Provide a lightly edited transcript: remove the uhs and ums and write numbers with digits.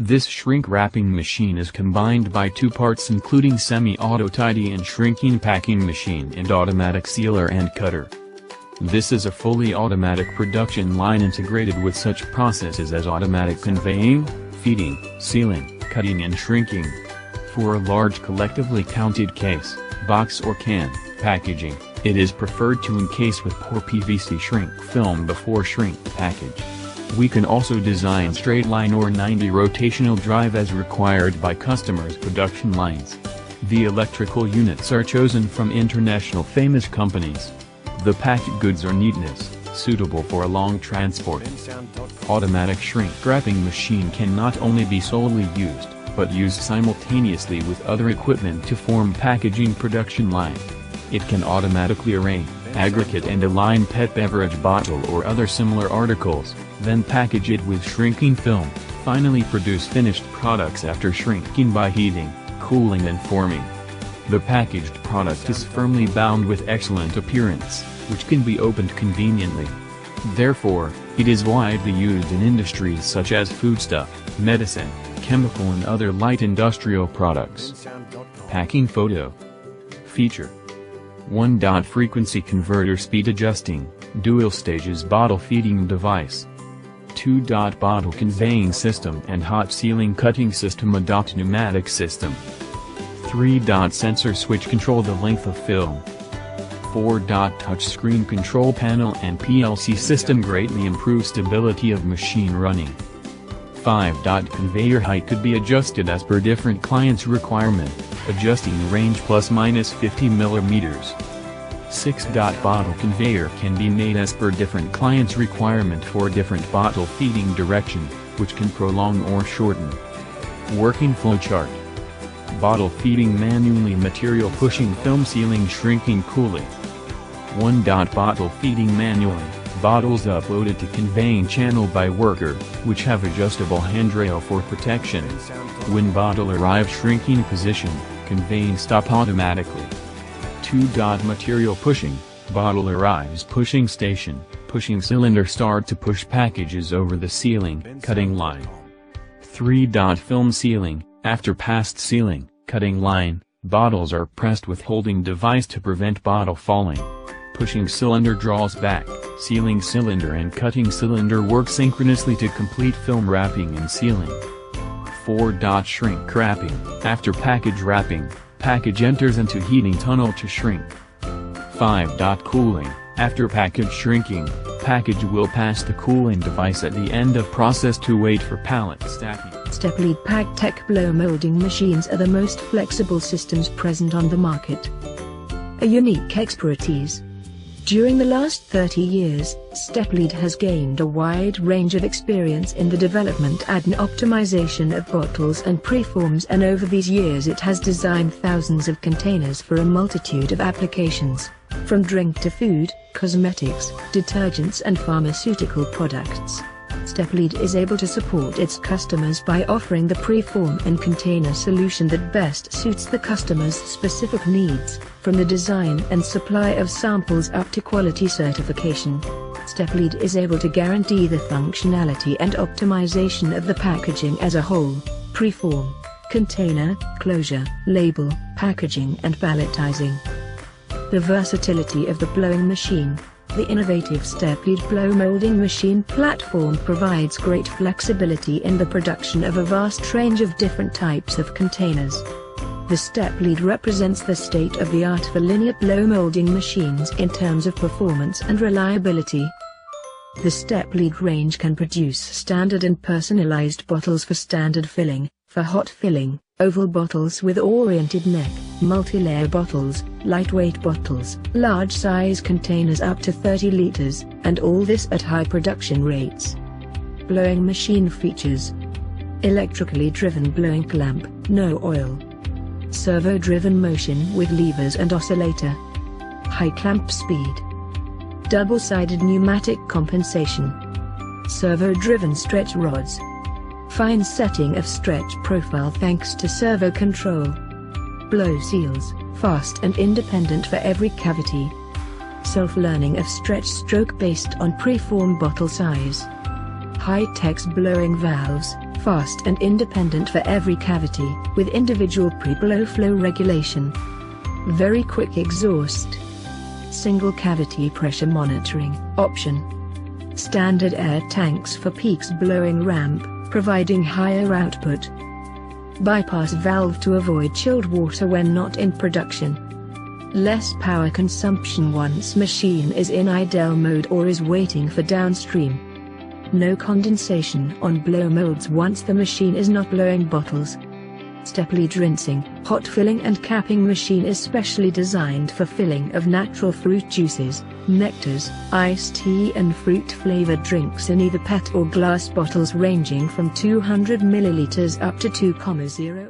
This shrink wrapping machine is combined by two parts including semi-auto tidy and shrinking packing machine and automatic sealer and cutter. This is a fully automatic production line integrated with such processes as automatic conveying, feeding, sealing, cutting and shrinking. For a large collectively counted case, box or can, packaging, it is preferred to encase with poor PVC shrink film before shrink package. We can also design straight line or 90 rotational drive as required by customers' production lines. The electrical units are chosen from international famous companies. The packed goods are neatness, suitable for a long transport. Automatic shrink wrapping machine can not only be solely used, but used simultaneously with other equipment to form packaging production line. It can automatically arrange, aggregate and align PET beverage bottle or other similar articles, then package it with shrinking film, finally produce finished products after shrinking by heating, cooling and forming. The packaged product is firmly bound with excellent appearance, which can be opened conveniently. Therefore, it is widely used in industries such as foodstuff, medicine, chemical and other light industrial products. Packing photo. Feature. 1. Frequency converter speed adjusting, dual stages bottle feeding device. 2. Bottle conveying system and hot sealing cutting system adopt pneumatic system. 3. Sensor switch control the length of film. 4. Touch screen control panel and PLC system greatly improve stability of machine running. 5. Conveyor height could be adjusted as per different client's requirement, adjusting range ±50 mm. 6. Bottle conveyor can be made as per different client's requirement for different bottle feeding direction, which can prolong or shorten. Working flowchart. Bottle feeding manually, material pushing, film sealing, shrinking, cooling. 1. Bottle feeding manually, bottles uploaded to conveying channel by worker, which have adjustable handrail for protection. When bottle arrives shrinking position, conveying stop automatically. 2. Material pushing, bottle arrives pushing station, pushing cylinder start to push packages over the sealing, cutting line. 3. Film sealing, after past sealing, cutting line, bottles are pressed with holding device to prevent bottle falling. Pushing cylinder draws back, sealing cylinder and cutting cylinder work synchronously to complete film wrapping and sealing. 4. Shrink wrapping, after package wrapping, package enters into heating tunnel to shrink. 5. Cooling, after package shrinking, package will pass the cooling device at the end of process to wait for pallet stacking. Step-lead PackTech blow molding machines are the most flexible systems present on the market. A unique expertise. During the last 30 years, Step-lead has gained a wide range of experience in the development and optimization of bottles and preforms, and over these years it has designed thousands of containers for a multitude of applications, from drink to food, cosmetics, detergents and pharmaceutical products. Step-lead is able to support its customers by offering the preform and container solution that best suits the customer's specific needs, from the design and supply of samples up to quality certification. Step-lead is able to guarantee the functionality and optimization of the packaging as a whole: preform, container, closure, label, packaging and palletizing. The versatility of the blowing machine. The innovative Step-lead blow molding machine platform provides great flexibility in the production of a vast range of different types of containers. The Step-lead represents the state-of-the-art for linear blow molding machines in terms of performance and reliability. The Step-lead range can produce standard and personalized bottles for standard filling, for hot filling, oval bottles with oriented neck, multi-layer bottles, lightweight bottles, large-size containers up to 30 liters, and all this at high production rates. Blowing machine features: electrically driven blowing clamp, no oil. Servo-driven motion with levers and oscillator. High clamp speed. Double-sided pneumatic compensation. Servo-driven stretch rods. Fine setting of stretch profile thanks to servo control. Blow seals, fast and independent for every cavity. Self-learning of stretch stroke based on preform bottle size. High-tech blowing valves, fast and independent for every cavity, with individual pre-blow flow regulation. Very quick exhaust. Single cavity pressure monitoring option. Standard air tanks for peaks blowing ramp, providing higher output. Bypass valve to avoid chilled water when not in production. Less power consumption once machine is in idle mode or is waiting for downstream. No condensation on blow molds once the machine is not blowing bottles. Step-lead rinsing, hot filling and capping machine is specially designed for filling of natural fruit juices, nectars, iced tea and fruit-flavored drinks in either PET or glass bottles ranging from 200 ml up to 2,0